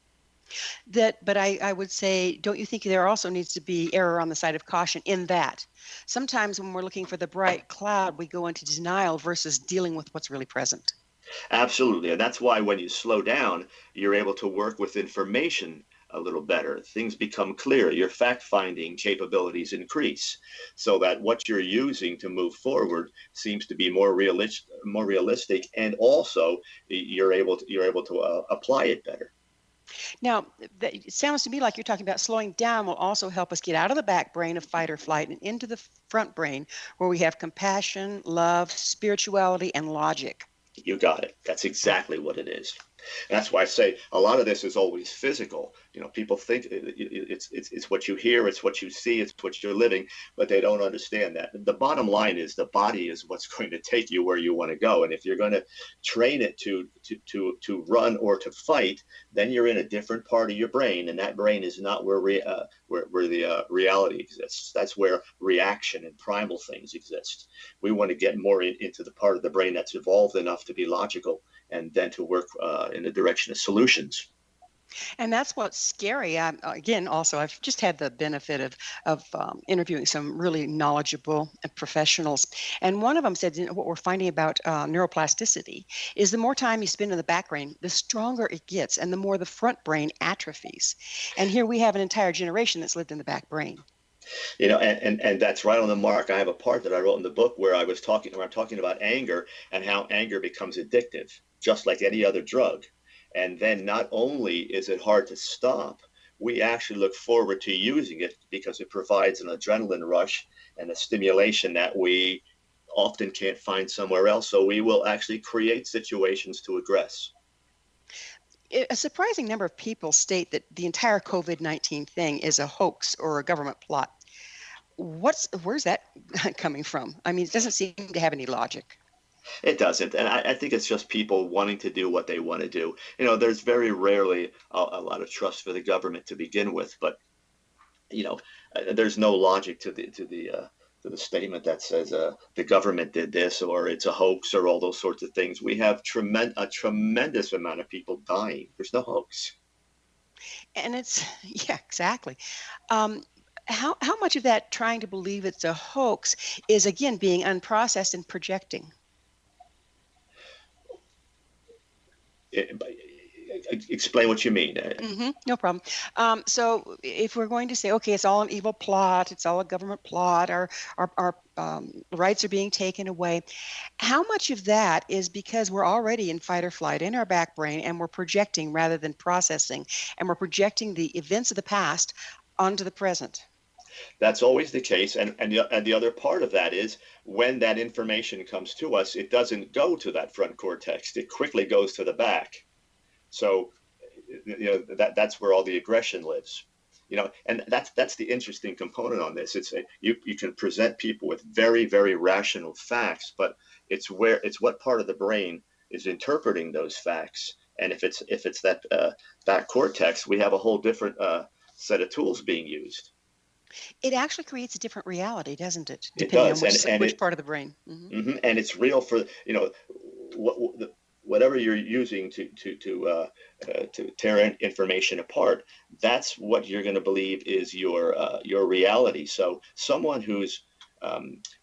But I would say, don't you think there also needs to be error on the side of caution in that? Sometimes when we're looking for the bright cloud, we go into denial versus dealing with what's really present. Absolutely. And that's why when you slow down, you're able to work with information a little better. Things become clear. Your fact-finding capabilities increase, so that what you're using to move forward seems to be more realistic, and also you're able to apply it better. Now, it sounds to me like you're talking about slowing down will also help us get out of the back brain of fight or flight and into the front brain, where we have compassion, love, spirituality, and logic. You got it. That's exactly what it is. And that's why I say a lot of this is always physical. People think it's what you hear, it's what you see, it's what you're living, but they don't understand that. The bottom line is the body is what's going to take you where you want to go. And if you're going to train it to run or to fight, then you're in a different part of your brain, and that brain is not where the reality exists. That's where reaction and primal things exist. We want to get more into the part of the brain that's evolved enough to be logical, and then to work in the direction of solutions. And that's what's scary. Again, also, I've just had the benefit of interviewing some really knowledgeable professionals, and one of them said, what we're finding about neuroplasticity is the more time you spend in the back brain, the stronger it gets, and the more the front brain atrophies. And here we have an entire generation that's lived in the back brain. And that's right on the mark. I have a part that I wrote in the book where I'm talking about anger and how anger becomes addictive, just like any other drug. And then not only is it hard to stop, we actually look forward to using it because it provides an adrenaline rush and a stimulation that we often can't find somewhere else. So we will actually create situations to aggress. A surprising number of people state that the entire COVID-19 thing is a hoax or a government plot. Where's that coming from? I mean, it doesn't seem to have any logic. It doesn't. And I think it's just people wanting to do what they want to do. There's very rarely a lot of trust for the government to begin with, but there's no logic to the statement that says the government did this or it's a hoax or all those sorts of things. We have a tremendous amount of people dying. There's no hoax. And yeah, exactly. Um, how much of that trying to believe it's a hoax is, again, being unprocessed and projecting? Explain what you mean. No problem. So if we're going to say, okay, it's all an evil plot, it's all a government plot, our rights are being taken away, how much of that is because we're already in fight or flight in our back brain and we're projecting rather than processing, and we're projecting the events of the past onto the present? That's always the case. And the other part of that is when that information comes to us, it doesn't go to that front cortex. It quickly goes to the back. So, that's where all the aggression lives. And that's the interesting component on this. You can present people with very, very rational facts, but it's what part of the brain is interpreting those facts. And if it's that back cortex, we have a whole different set of tools being used. It actually creates a different reality, doesn't it? It Depending does, on which part of the brain. and it's real for whatever you're using to tear information apart. That's what you're going to believe is your reality. So someone who's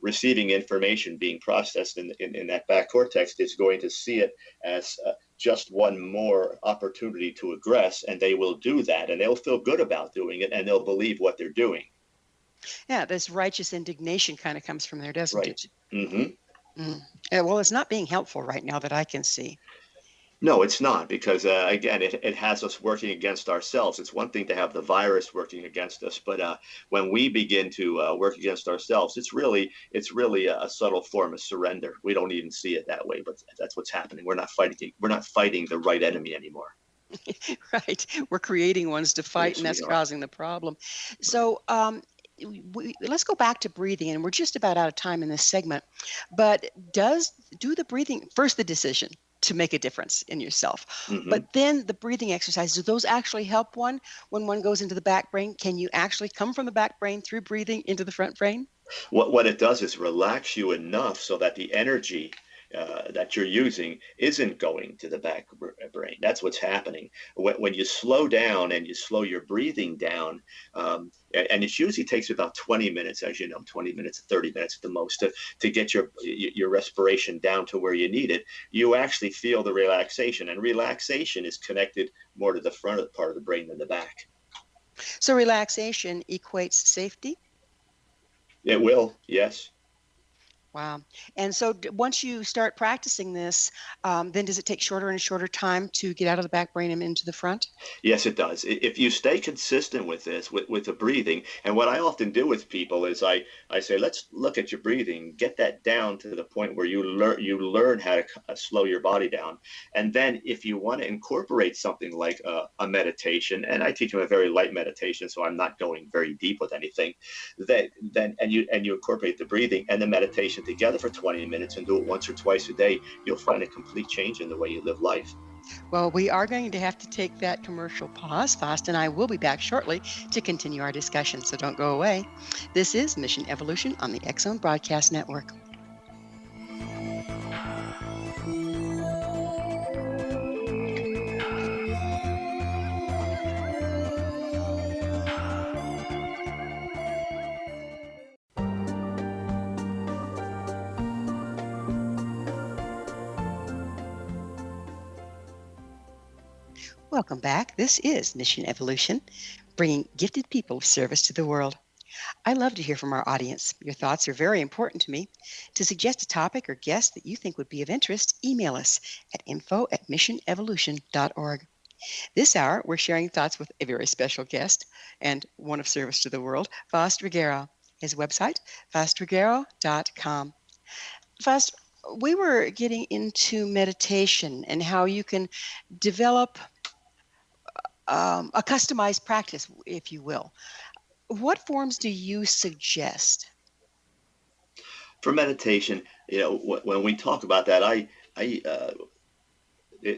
receiving information being processed in that back cortex is going to see it as just one more opportunity to aggress, and they will do that, and they'll feel good about doing it, and they'll believe what they're doing. Yeah, this righteous indignation kind of comes from there, doesn't Right. it? Mm-hmm. Yeah, well, it's not being helpful right now that I can see. No, it's not, because again, it has us working against ourselves. It's one thing to have the virus working against us, but when we begin to work against ourselves, it's really a subtle form of surrender. We don't even see it that way, but that's what's happening. We're not fighting the right enemy anymore. Right. We're creating ones to fight, Yes, and that's we are. causing the problem. So let's go back to breathing, and we're just about out of time in this segment. But do the breathing first, the decision to make a difference in yourself, Mm-hmm. but then the breathing exercises, do those actually help one when one goes into the back brain? Can you actually come from the back brain through breathing into the front brain? What it does is relax you enough so that the energy that you're using isn't going to the back brain. That's what's happening. When you slow down and you slow your breathing down, and it usually takes about 20 minutes, as you know, 20 minutes, 30 minutes at the most, to get your respiration down to where you need it, you actually feel the relaxation. And relaxation is connected more to the front part of the brain than the back. So relaxation equates safety? It will, yes. Wow. And so once you start practicing this, then does it take shorter and shorter time to get out of the back brain and into the front? Yes, it does. If you stay consistent with this, with the breathing, and what I often do with people is I say, let's look at your breathing, get that down to the point where you learn how to slow your body down. And then if you want to incorporate something like a meditation, and I teach them a very light meditation, so I'm not going very deep with anything, and you incorporate the breathing and the meditation together for 20 minutes and do it once or twice a day, you'll find a complete change in the way you live life. Well, we are going to have to take that commercial pause, Faust, and I will be back shortly to continue our discussion, so don't go away. This is Mission Evolution on the X-Zone Broadcast Network. Welcome back. This is Mission Evolution, bringing gifted people of service to the world. I love to hear from our audience. Your thoughts are very important to me. To suggest a topic or guest that you think would be of interest, email us at info@missionevolution.org. This hour, we're sharing thoughts with a very special guest and one of service to the world, Faust Ruggiero. His website, faustruggiero.com. Faust, we were getting into meditation and how you can develop a customized practice, if you will. What forms do you suggest? For meditation, when we talk about that, the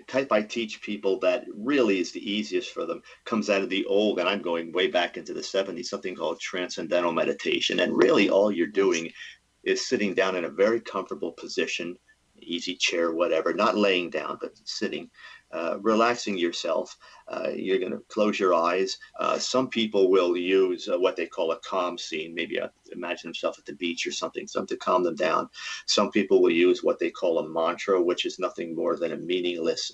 type I teach people that really is the easiest for them comes out of the old, and I'm going way back into the 70s, something called transcendental meditation. And really all you're doing is sitting down in a very comfortable position, easy chair, whatever, not laying down, but sitting, relaxing yourself. You're going to close your eyes. Some people will use what they call a calm scene, maybe imagine themselves at the beach or something to calm them down. Some people will use what they call a mantra, which is nothing more than a meaningless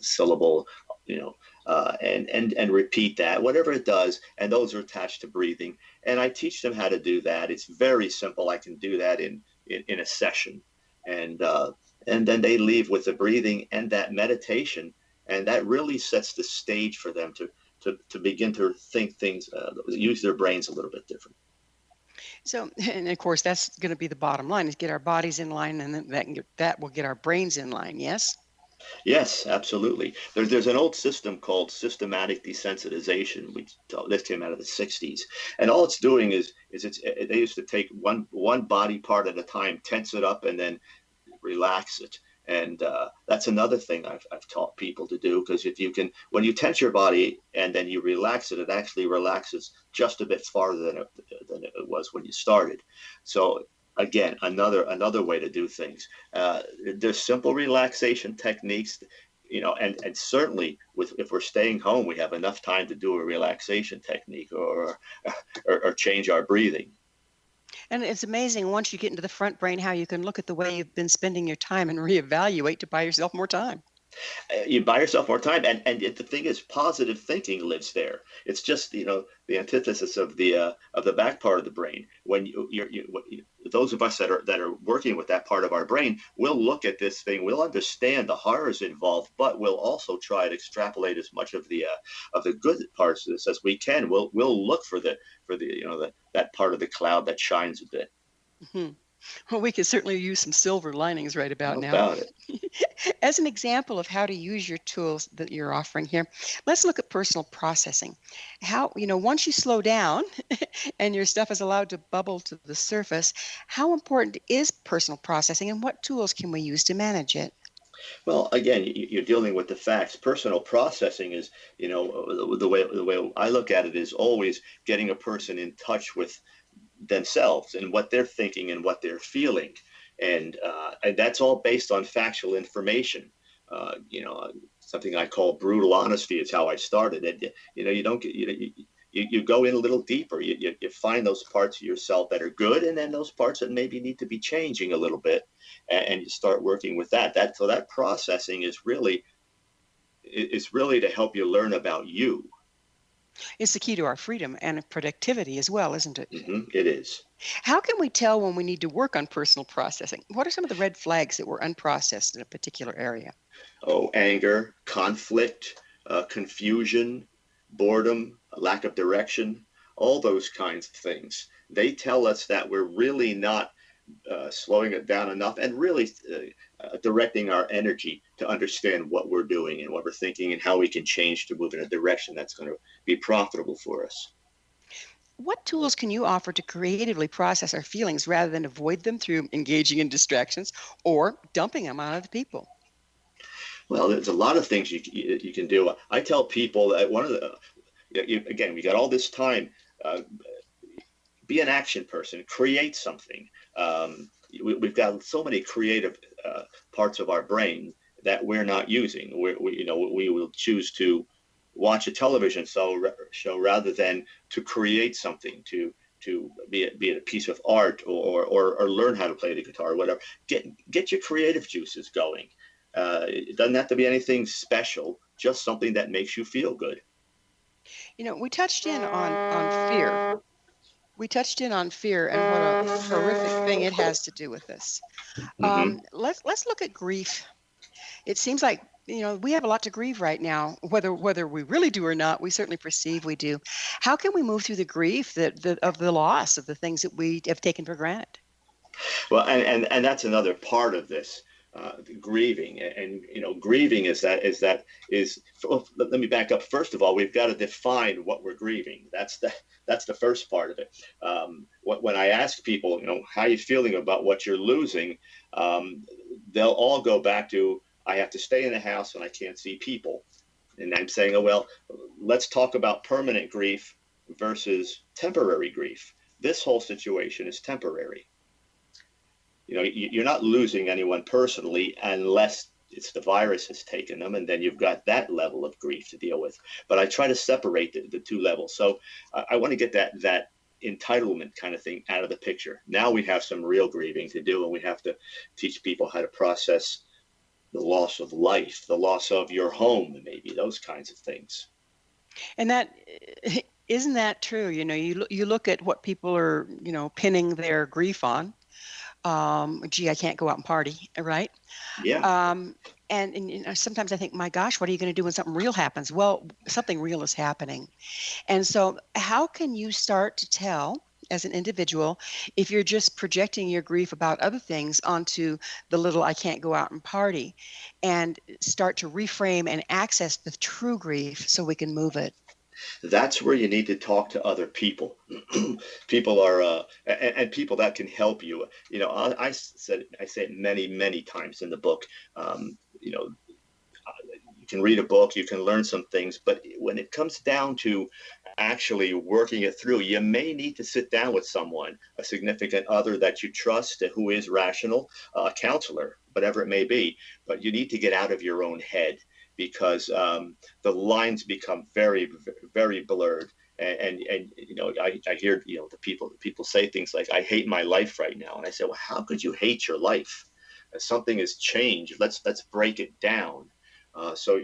syllable, and repeat that, whatever it does. And those are attached to breathing. And I teach them how to do that. It's very simple. I can do that in a session. And then they leave with the breathing and that meditation. And that really sets the stage for them to begin to think things, use their brains a little bit different. So, and of course, that's going to be the bottom line, is get our bodies in line, and then that will get our brains in line. Yes? Yes, absolutely. There's an old system called systematic desensitization. This came out of the 60s. And all it's doing is they used to take one body part at a time, tense it up, and then relax it. And that's another thing I've taught people to do, because if you can, when you tense your body and then you relax it, it actually relaxes just a bit farther than it was when you started. So again, another way to do things. There's simple relaxation techniques, and certainly if we're staying home, we have enough time to do a relaxation technique or change our breathing. And it's amazing once you get into the front brain how you can look at the way you've been spending your time and reevaluate to buy yourself more time. You buy yourself more time, and the thing is, positive thinking lives there. It's just the antithesis of the back part of the brain. When those of us that are working with that part of our brain, we'll look at this thing, we'll understand the horrors involved, but we'll also try to extrapolate as much of the good parts of this as we can. We'll look for that part of the cloud that shines a bit. Mm-hmm. Well, we could certainly use some silver linings right about How now. about it? As an example of how to use your tools that you're offering here, let's look at personal processing. How, once you slow down and your stuff is allowed to bubble to the surface, how important is personal processing, and what tools can we use to manage it? Well, again, you're dealing with the facts. Personal processing is, the way I look at it is always getting a person in touch with themselves and what they're thinking and what they're feeling, and that's all based on factual information. Something I call brutal honesty is how I started. And you don't get you go in a little deeper. You find those parts of yourself that are good, and then those parts that maybe need to be changing a little bit, and you start working with that. So that processing is really to help you learn about you. It's the key to our freedom and productivity as well, isn't it? It is. How can we tell when we need to work on personal processing? What are some of the red flags that we're unprocessed in a particular area? Oh, anger, conflict, confusion, boredom, lack of direction, all those kinds of things. They tell us that we're really not slowing it down enough, and really directing our energy to understand what we're doing and what we're thinking and how we can change to move in a direction that's going to be profitable for us. What tools can you offer to creatively process our feelings rather than avoid them through engaging in distractions or dumping them on other people? Well, there's a lot of things you can do. I tell people that one of the, again, we got all this time. Be an action person, create something. We've got so many creative parts of our brain that we're not using. We will choose to watch a television show rather than to create something, to be it a piece of art or learn how to play the guitar or whatever. Get your creative juices going. It doesn't have to be anything special. just something that makes you feel good. We touched in on fear. We touched in on fear and what a horrific thing it has to do with us. Hmm. Let's look at grief. It seems like we have a lot to grieve right now, whether we really do or not. We certainly perceive we do. How can we move through the grief of the loss of the things that we have taken for granted? Well, and that's another part of this. Grieving, and grieving is well, let me back up. First of all, we've got to define what we're grieving. That's the first part of it. When I ask people, how are you feeling about what you're losing, they'll all go back to, I have to stay in the house and I can't see people. And I'm saying, oh, well, let's talk about permanent grief versus temporary grief. This whole situation is temporary. You're not losing anyone personally unless it's the virus has taken them, and then you've got that level of grief to deal with. But I try to separate the two levels. So I want to get that entitlement kind of thing out of the picture. Now we have some real grieving to do, and we have to teach people how to process the loss of life, the loss of your home, maybe those kinds of things. And that isn't that true? You look at what people are pinning their grief on. Gee, I can't go out and party, right? Yeah. And sometimes I think, my gosh, what are you going to do when something real happens? Well, something real is happening. And so how can you start to tell as an individual if you're just projecting your grief about other things onto the little I can't go out and party, and start to reframe and access the true grief so we can move it? That's where you need to talk to other people. People are and people that can help you. I say it many times in the book. You can read a book, you can learn some things, but when it comes down to actually working it through, you may need to sit down with someone, a significant other that you trust, who is rational, a counselor, whatever it may be. But you need to get out of your own head, because the lines become very, very blurred. And I hear the people say things like, I hate my life right now. And I say, well, how could you hate your life? Something has changed. Let's break it down. So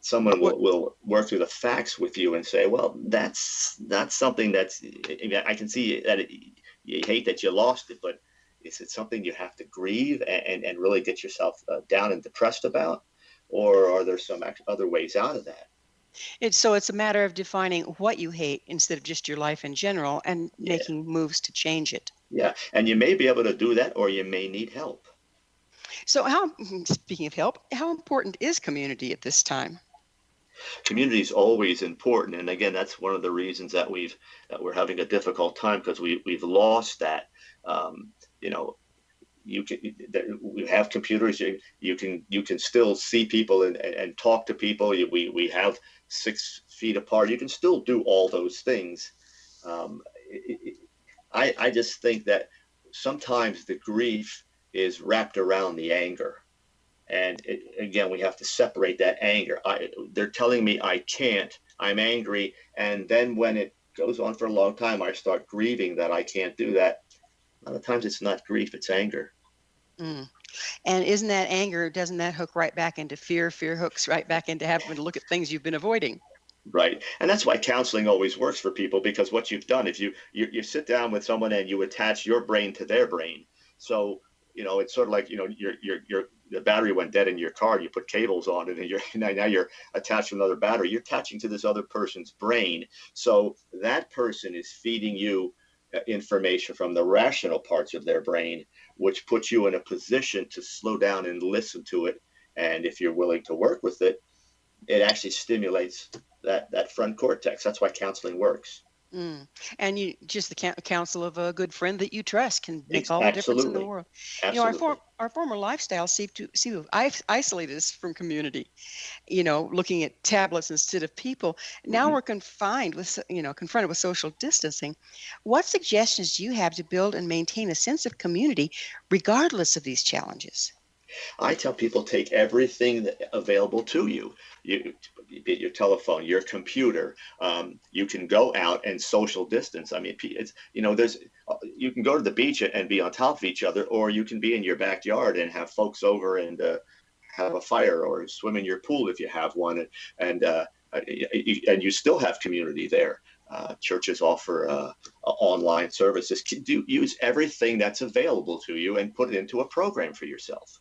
someone will work through the facts with you and say, well, that's something that's, I can see that you hate that you lost it, but is it something you have to grieve and really get yourself down and depressed about? Or are there some other ways out of that? It's a matter of defining what you hate instead of just your life in general, and Yeah. making moves to change it. Yeah. And you may be able to do that, or you may need help. So speaking of help, how important is community at this time? Community is always important. And again, that's one of the reasons that we're having a difficult time, because we've lost that. You know, we have computers. You can still see people and talk to people. We have 6 feet apart. You can still do all those things. Um, I just think that sometimes the grief is wrapped around the anger. And again, we have to separate that anger. They're telling me I can't. I'm angry. And then when it goes on for a long time, I start grieving that I can't do that. A lot of times it's not grief, it's anger. Mm. And isn't that anger, doesn't that hook right back into fear? Fear hooks right back into having to look at things you've been avoiding. Right. And that's why counseling always works for people, because what you've done, if you sit down with someone and you attach your brain to their brain. So, it's sort of like, your the battery went dead in your car, and you put cables on it, and now you're attached to another battery. You're attaching to this other person's brain. So that person is feeding you information from the rational parts of their brain, which puts you in a position to slow down and listen to it. And if you're willing to work with it, it actually stimulates that front cortex. That's why counseling works. Mm. And just the counsel of a good friend that you trust can make all the difference in the Absolutely. world. Absolutely. Our former lifestyle seem to isolate us from community. Looking at tablets instead of people. Now Hmm. we're confronted with social distancing. What suggestions do you have to build and maintain a sense of community regardless of these challenges? I tell people, take everything available to you. Be it your telephone, your computer. You can go out and social distance. I mean, there's you can go to the beach and be on top of each other, or you can be in your backyard and have folks over and have a fire or swim in your pool if you have one, and and you still have community there. Churches offer online services. Use everything that's available to you and put it into a program for yourself.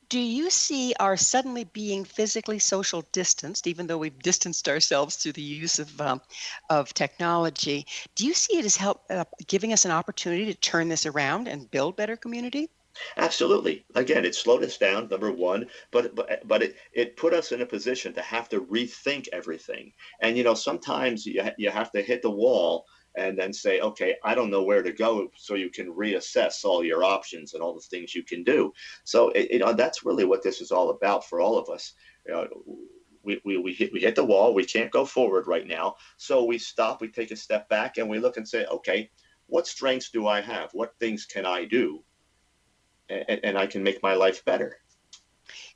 Do you see our suddenly being physically social distanced, even though we've distanced ourselves through the use of technology? Do you see it as giving us an opportunity to turn this around and build better community? Absolutely. Again, it slowed us down, number one, but it put us in a position to have to rethink everything. And sometimes you have to hit the wall and then say, okay, I don't know where to go, so you can reassess all your options and all the things you can do. So that's really what this is all about for all of us. You know, we hit the wall. We can't go forward right now. So we stop, we take a step back, and we look and say, okay, what strengths do I have? What things can I do? And I can make my life better.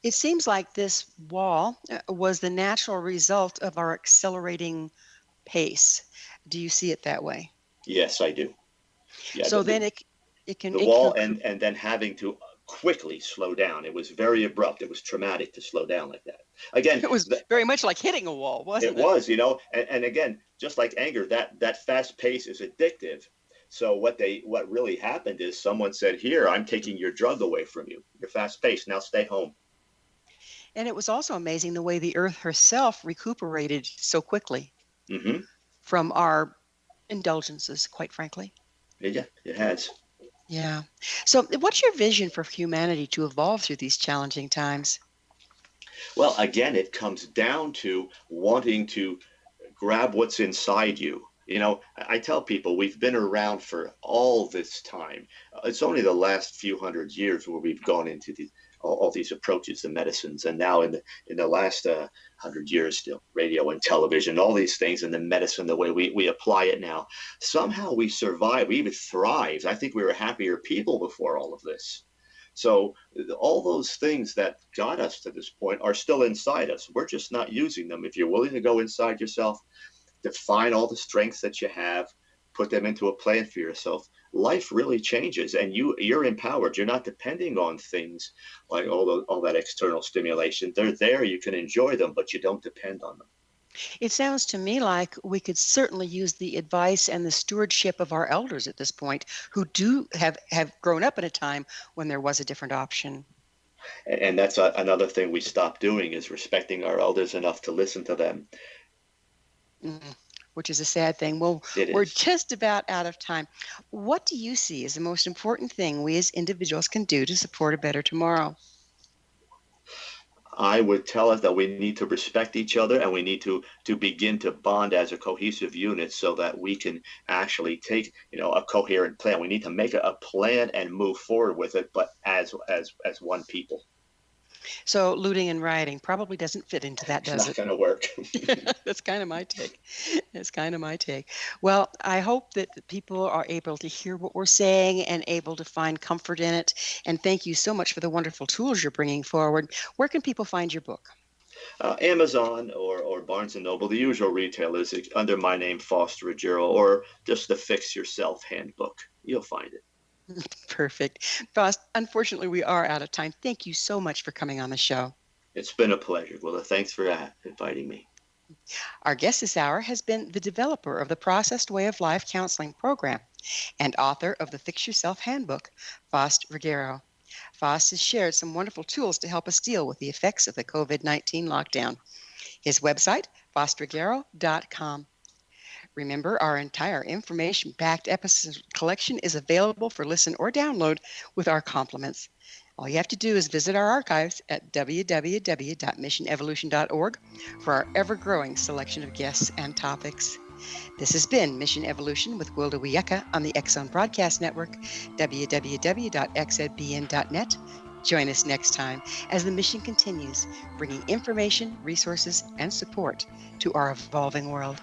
It seems like this wall was the natural result of our accelerating pace. Do you see it that way? Yes, I do. Yeah, So then it can the wall and then having to quickly slow down. It was very abrupt. It was traumatic to slow down like that. Again, it was very much like hitting a wall, wasn't it? It was, and again, just like anger, that fast pace is addictive. So what really happened is someone said, here, I'm taking your drug away from you. You're fast paced. Now stay home. And it was also amazing the way the earth herself recuperated so quickly from our indulgences, quite frankly. Yeah, it has. Yeah. So what's your vision for humanity to evolve through these challenging times? Well, again, it comes down to wanting to grab what's inside you. I tell people we've been around for all this time. It's only the last few hundred years where we've gone into all these approaches, the medicines, and now in the last 100 years, still radio and television, all these things, and the medicine, the way we apply it now. Somehow we survive, we even thrive. I think we were happier people before all of this. So all those things that got us to this point are still inside us. We're just not using them. If you're willing to go inside yourself, define all the strengths that you have, put them into a plan for yourself, life really changes, and you're empowered. You're not depending on things like all that external stimulation. They're there, you can enjoy them, but you don't depend on them. It sounds to me like we could certainly use the advice and the stewardship of our elders at this point, who do have grown up at a time when there was a different option. And that's another thing we stopped doing, is respecting our elders enough to listen to them. Which is a sad thing. Well, we're just about out of time. What do you see as the most important thing we as individuals can do to support a better tomorrow? I would tell us that we need to respect each other, and we need to begin to bond as a cohesive unit so that we can actually take a coherent plan. We need to make a plan and move forward with it, but as one people. So looting and rioting probably doesn't fit into that, does it? It's not going to work. That's kind of my take. That's kind of my take. Well, I hope that the people are able to hear what we're saying and able to find comfort in it. And thank you so much for the wonderful tools you're bringing forward. Where can people find your book? Amazon or Barnes & Noble, the usual retailers, under my name, Faust Ruggiero, or just the Fix Yourself Handbook. You'll find it. Perfect. Faust, unfortunately, we are out of time. Thank you so much for coming on the show. It's been a pleasure. Well, thanks for inviting me. Our guest this hour has been the developer of the Processed Way of Life Counseling Program and author of the Fix Yourself Handbook, Faust Ruggiero. Faust has shared some wonderful tools to help us deal with the effects of the COVID-19 lockdown. His website, faustruggiero.com. Remember, our entire information-packed episode collection is available for listen or download with our compliments. All you have to do is visit our archives at www.missionevolution.org for our ever-growing selection of guests and topics. This has been Mission Evolution with Gwilda Wiyaka on the X Zone Broadcast Network, www.xzbn.net. Join us next time as the mission continues, bringing information, resources, and support to our evolving world.